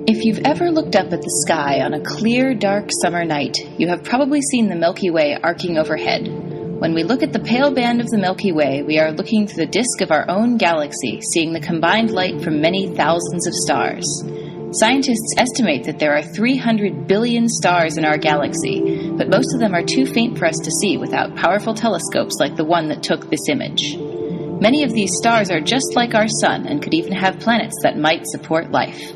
If you've ever looked up at the sky on a clear, dark summer night, you have probably seen the Milky Way arcing overhead. When we look at the pale band of the Milky Way, we are looking through the disk of our own galaxy, seeing the combined light from many thousands of stars. Scientists estimate that there are 300 billion stars in our galaxy, but most of them are too faint for us to see without powerful telescopes like the one that took this image. Many of these stars are just like our Sun and could even have planets that might support life.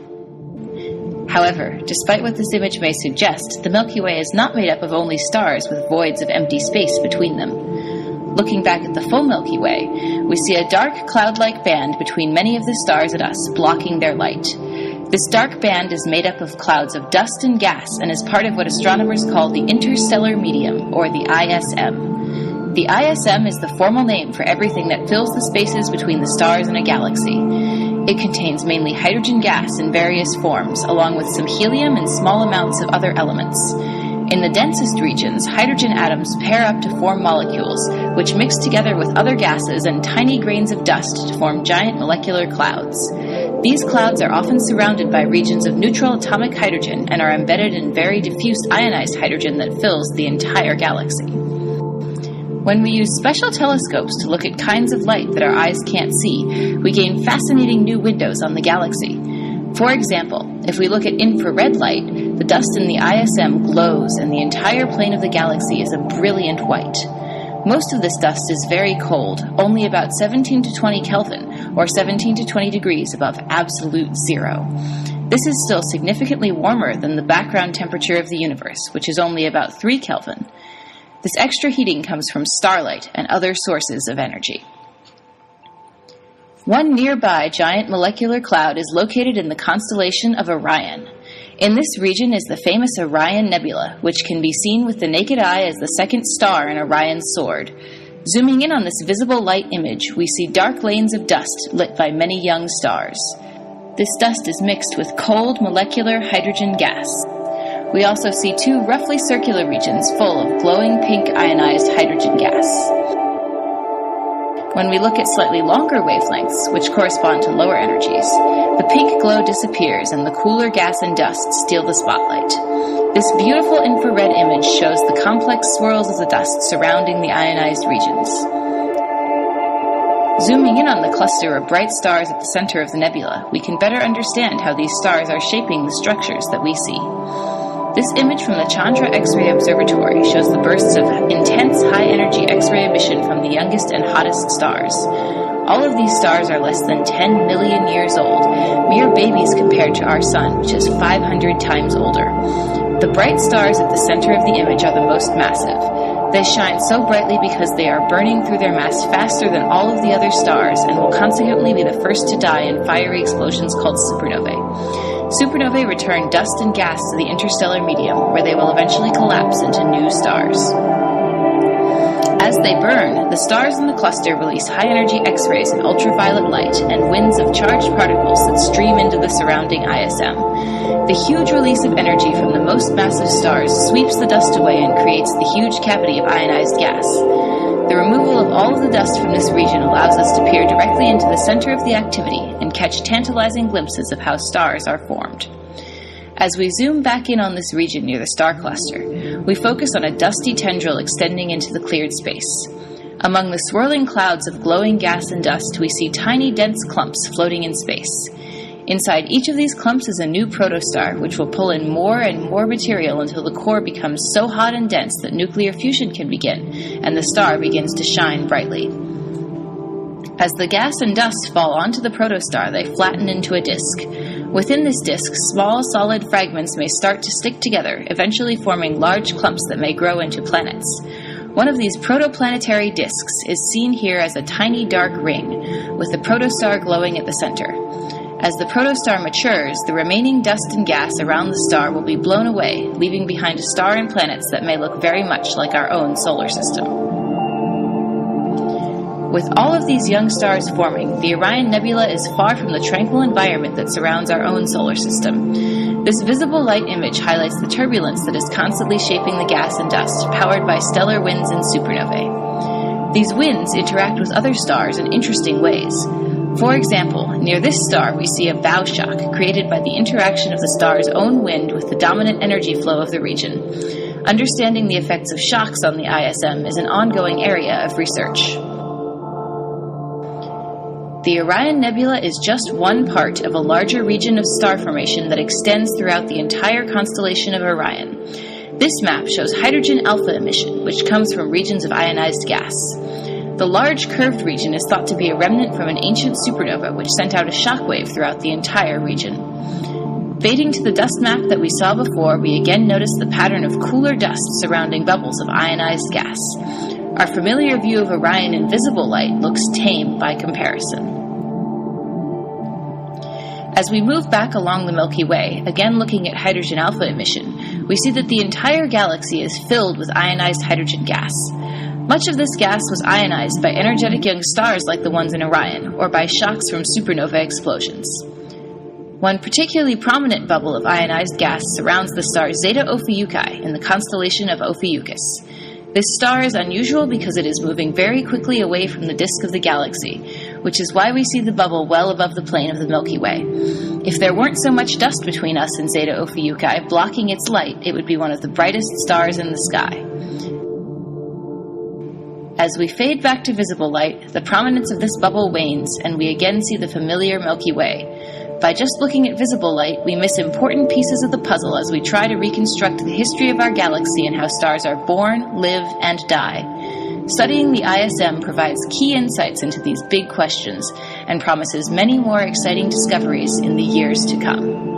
However, despite what this image may suggest, the Milky Way is not made up of only stars with voids of empty space between them. Looking back at the full Milky Way, we see a dark cloud-like band between many of the stars and us, blocking their light. This dark band is made up of clouds of dust and gas and is part of what astronomers call the Interstellar Medium, or the ISM. The ISM is the formal name for everything that fills the spaces between the stars in a galaxy. It contains mainly hydrogen gas in various forms, along with some helium and small amounts of other elements. In the densest regions, hydrogen atoms pair up to form molecules, which mix together with other gases and tiny grains of dust to form giant molecular clouds. These clouds are often surrounded by regions of neutral atomic hydrogen and are embedded in very diffuse ionized hydrogen that fills the entire galaxy. When we use special telescopes to look at kinds of light that our eyes can't see, we gain fascinating new windows on the galaxy. For example, if we look at infrared light, the dust in the ISM glows and the entire plane of the galaxy is a brilliant white. Most of this dust is very cold, only about 17 to 20 Kelvin, or 17 to 20 degrees above absolute zero. This is still significantly warmer than the background temperature of the universe, which is only about 3 Kelvin. This extra heating comes from starlight and other sources of energy. One nearby giant molecular cloud is located in the constellation of Orion. In this region is the famous Orion Nebula, which can be seen with the naked eye as the second star in Orion's sword. Zooming in on this visible light image, we see dark lanes of dust lit by many young stars. This dust is mixed with cold molecular hydrogen gas. We also see 2 roughly circular regions full of glowing pink ionized hydrogen gas. When we look at slightly longer wavelengths, which correspond to lower energies, the pink glow disappears and the cooler gas and dust steal the spotlight. This beautiful infrared image shows the complex swirls of the dust surrounding the ionized regions. Zooming in on the cluster of bright stars at the center of the nebula, we can better understand how these stars are shaping the structures that we see. This image from the Chandra X-ray Observatory shows the bursts of intense high-energy X-ray emission from the youngest and hottest stars. All of these stars are less than 10 million years old, mere babies compared to our Sun, which is 500 times older. The bright stars at the center of the image are the most massive. They shine so brightly because they are burning through their mass faster than all of the other stars and will consequently be the first to die in fiery explosions called supernovae. Supernovae return dust and gas to the interstellar medium, where they will eventually collapse into new stars. As they burn, the stars in the cluster release high-energy X-rays and ultraviolet light and winds of charged particles that stream into the surrounding ISM. The huge release of energy from the most massive stars sweeps the dust away and creates the huge cavity of ionized gas. The removal of all of the dust from this region allows us to peer directly into the center of the activity and catch tantalizing glimpses of how stars are formed. As we zoom back in on this region near the star cluster, we focus on a dusty tendril extending into the cleared space. Among the swirling clouds of glowing gas and dust, we see tiny dense clumps floating in space. Inside each of these clumps is a new protostar, which will pull in more and more material until the core becomes so hot and dense that nuclear fusion can begin, and the star begins to shine brightly. As the gas and dust fall onto the protostar, they flatten into a disk. Within this disk, small, solid fragments may start to stick together, eventually forming large clumps that may grow into planets. One of these protoplanetary disks is seen here as a tiny dark ring, with the protostar glowing at the center. As the protostar matures, the remaining dust and gas around the star will be blown away, leaving behind a star and planets that may look very much like our own solar system. With all of these young stars forming, the Orion Nebula is far from the tranquil environment that surrounds our own solar system. This visible light image highlights the turbulence that is constantly shaping the gas and dust, powered by stellar winds and supernovae. These winds interact with other stars in interesting ways. For example, near this star we see a bow shock created by the interaction of the star's own wind with the dominant energy flow of the region. Understanding the effects of shocks on the ISM is an ongoing area of research. The Orion Nebula is just one part of a larger region of star formation that extends throughout the entire constellation of Orion. This map shows hydrogen alpha emission, which comes from regions of ionized gas. The large curved region is thought to be a remnant from an ancient supernova which sent out a shockwave throughout the entire region. Fading to the dust map that we saw before, we again notice the pattern of cooler dust surrounding bubbles of ionized gas. Our familiar view of Orion in visible light looks tame by comparison. As we move back along the Milky Way, again looking at hydrogen alpha emission, we see that the entire galaxy is filled with ionized hydrogen gas. Much of this gas was ionized by energetic young stars like the ones in Orion, or by shocks from supernova explosions. One particularly prominent bubble of ionized gas surrounds the star Zeta Ophiuchi in the constellation of Ophiuchus. This star is unusual because it is moving very quickly away from the disk of the galaxy, which is why we see the bubble well above the plane of the Milky Way. If there weren't so much dust between us and Zeta Ophiuchi blocking its light, it would be one of the brightest stars in the sky. As we fade back to visible light, the prominence of this bubble wanes, and we again see the familiar Milky Way. By just looking at visible light, we miss important pieces of the puzzle as we try to reconstruct the history of our galaxy and how stars are born, live, and die. Studying the ISM provides key insights into these big questions and promises many more exciting discoveries in the years to come.